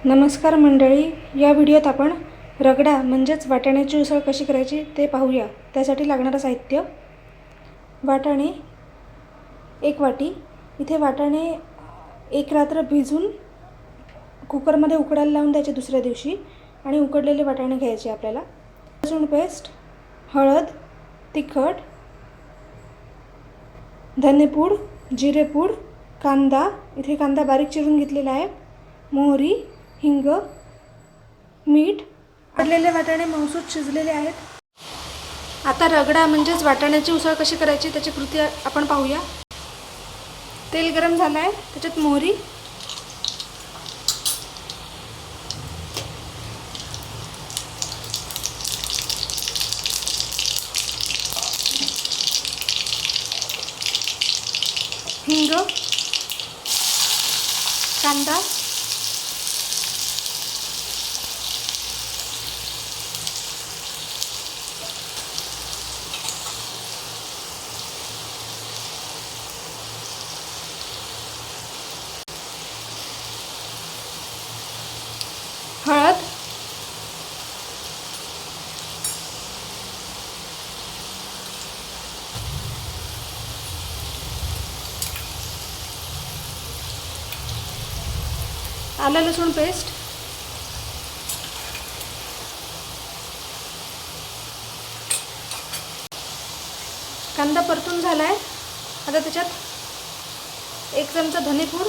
नमस्कार मंडळी, या व्हिडिओत आपण रगडा म्हणजेच वाटाण्याची उसळ कशी करायची ते पाहूया। त्यासाठी लागणारे साहित्य: वाटाणे 1 वाटी। इथे वाटाणे एक रात्र भिजून कुकरमध्ये उकडायला लावून द्यायचे दुसऱ्या दिवशी आणि उकडलेले वाटाणे घ्यायचे आपल्याला। लसूण पेस्ट, हळद, तिखट, धनेपूड, जिरेपूड, कांदा, इथे कांदा बारीक चिरून घेतलेला आहे, मोहरी, हिंग, मीठ। उकडलेले वाटाणे मऊसूत शिजलेले आहेत। आता रगडा म्हणजेच वाटाण्याची उसळ कशी करायची त्याची कृती आपण पाहूया। तेल गरम झालं आहे, त्याच्यात मोहरी, हिंग, कांदा, हळद, आलं लसूण पेस्ट, कांदा परतून झाला आहे। आता त्याच्यात 1 चमचा धनेपूड,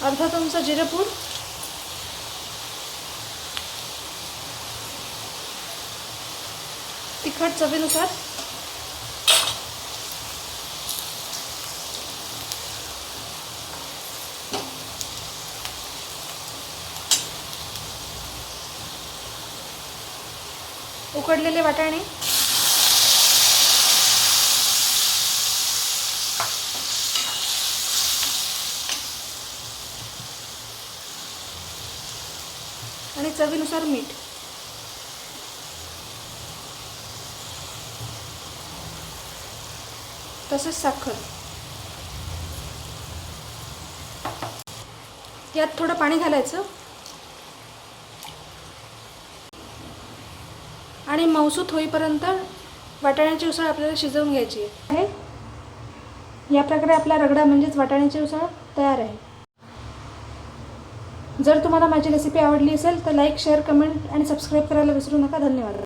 अर्धा चमचा जिरेपूड, तिखट चवीनुसार, उकडलेले वाटाणे, आणि चवीनुसार मीठ। तसेच साखर। यात थोडं पाणी घालायचं आणि मऊसूत होईपर्यंत वाटाण्याची उसळ आपल्याला शिजवून घ्यायची आहे। या प्रकारे आपला रगडा म्हणजेच वाटाण्याची उसळ तयार आहे। जर तुम्हाला माझी रेसिपी आवडली असेल तर लाईक, शेअर, कमेंट आणि सबस्क्राईब करायला विसरू नका। धन्यवाद।